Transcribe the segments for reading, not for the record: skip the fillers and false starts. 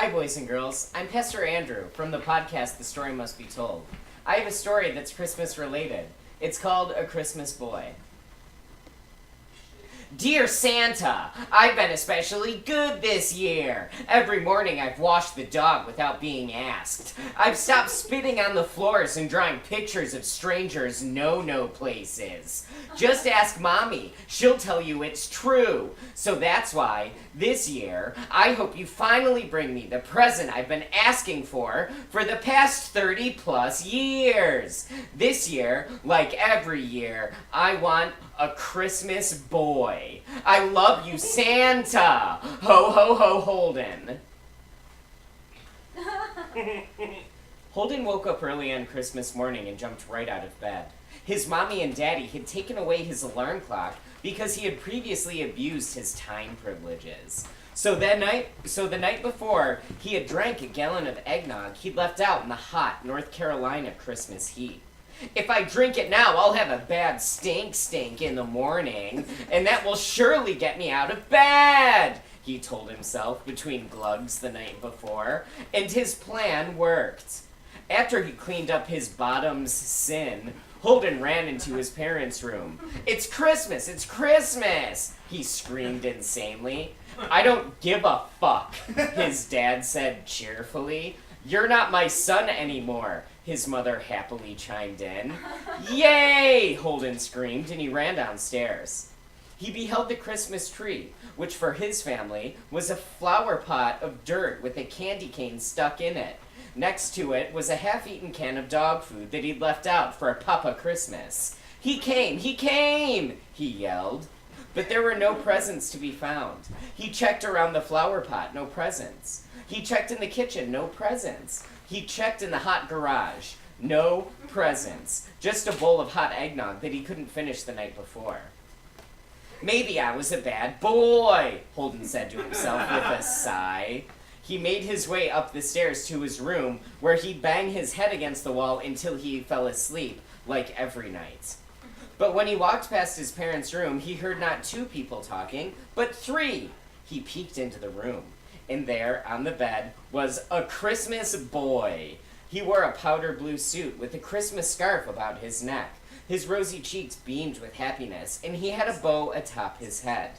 Hi, boys and girls. I'm Pastor Andrew from the podcast The Story Must Be Told. I have a story that's Christmas related. It's called A Christmas Boy. Dear Santa, I've been especially good this year. Every morning I've washed the dog without being asked. I've stopped spitting on the floors and drawing pictures of strangers' no-no places. Just ask Mommy. She'll tell you it's true. So that's why, this year, I hope you finally bring me the present I've been asking for the past 30 plus years. This year, like every year, I want a Christmas boy. I love you, Santa. Ho, ho, ho, Holden. Holden woke up early on Christmas morning and jumped right out of bed. His mommy and daddy had taken away his alarm clock because he had previously abused his time privileges. So the night before, he had drank a gallon of eggnog he'd left out in the hot North Carolina Christmas heat. If I drink it now, I'll have a bad stink in the morning, and that will surely get me out of bed, he told himself between glugs the night before, and his plan worked. After he cleaned up his bottom's sin, Holden ran into his parents' room. It's Christmas! It's Christmas! He screamed insanely. I don't give a fuck, his dad said cheerfully. You're not my son anymore, his mother happily chimed in. Yay! Holden screamed, and he ran downstairs. He beheld the Christmas tree, which for his family was a flower pot of dirt with a candy cane stuck in it. Next to it was a half-eaten can of dog food that he'd left out for a Papa Christmas. He came, he yelled. But there were no presents to be found. He checked around the flower pot, no presents. He checked in the kitchen, no presents. He checked in the hot garage, no presents. Just a bowl of hot eggnog that he couldn't finish the night before. Maybe I was a bad boy, Holden said to himself with a sigh. He made his way up the stairs to his room, where he'd bang his head against the wall until he fell asleep, like every night. But when he walked past his parents' room, he heard not 2 people talking, but 3. He peeked into the room, and there, on the bed, was a Christmas boy. He wore a powder blue suit with a Christmas scarf about his neck. His rosy cheeks beamed with happiness, and he had a bow atop his head.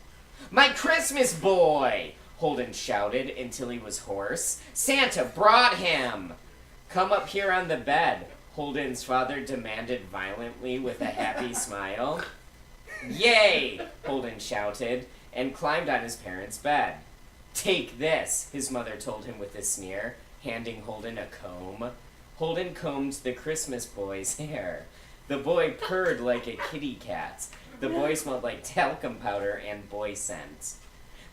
My Christmas boy! Holden shouted until he was hoarse. Santa brought him! Come up here on the bed, Holden's father demanded violently with a happy smile. Yay! Holden shouted and climbed on his parents' bed. Take this, his mother told him with a sneer, handing Holden a comb. Holden combed the Christmas boy's hair. The boy purred like a kitty cat. The boy smelled like talcum powder and boy scent.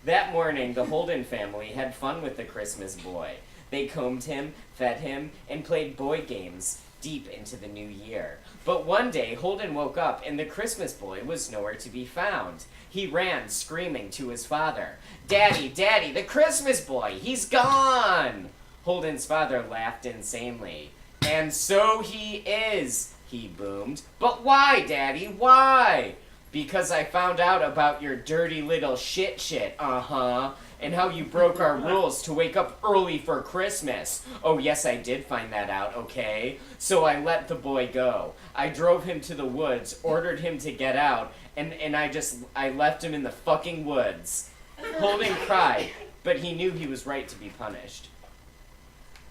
That morning, the Holden family had fun with the Christmas boy. They combed him, fed him, and played boy games deep into the new year. But one day, Holden woke up and the Christmas boy was nowhere to be found. He ran, screaming, to his father. Daddy, Daddy, the Christmas boy, he's gone! Holden's father laughed insanely. And so he is, he boomed. But why, Daddy, why? Because I found out about your dirty little shit, and how you broke our rules to wake up early for Christmas. Oh, yes, I did find that out, okay? So I let the boy go. I drove him to the woods, ordered him to get out, and I left him in the fucking woods. Holden cried, but he knew he was right to be punished.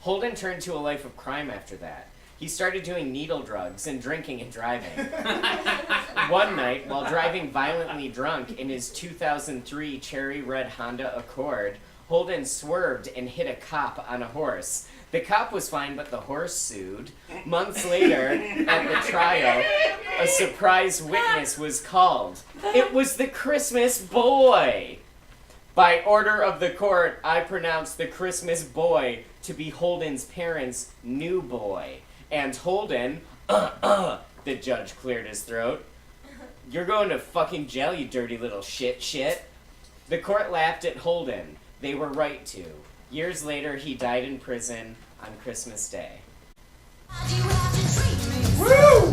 Holden turned to a life of crime after that. He started doing needle drugs and drinking and driving. One night, while driving violently drunk in his 2003 cherry red Honda Accord, Holden swerved and hit a cop on a horse. The cop was fine, but the horse sued. Months later, at the trial, a surprise witness was called. It was the Christmas boy! By order of the court, I pronounced the Christmas boy to be Holden's parents' new boy. And Holden, the judge cleared his throat. You're going to fucking jail, you dirty little shit. The court laughed at Holden. They were right to. Years later, he died in prison on Christmas Day. Woo!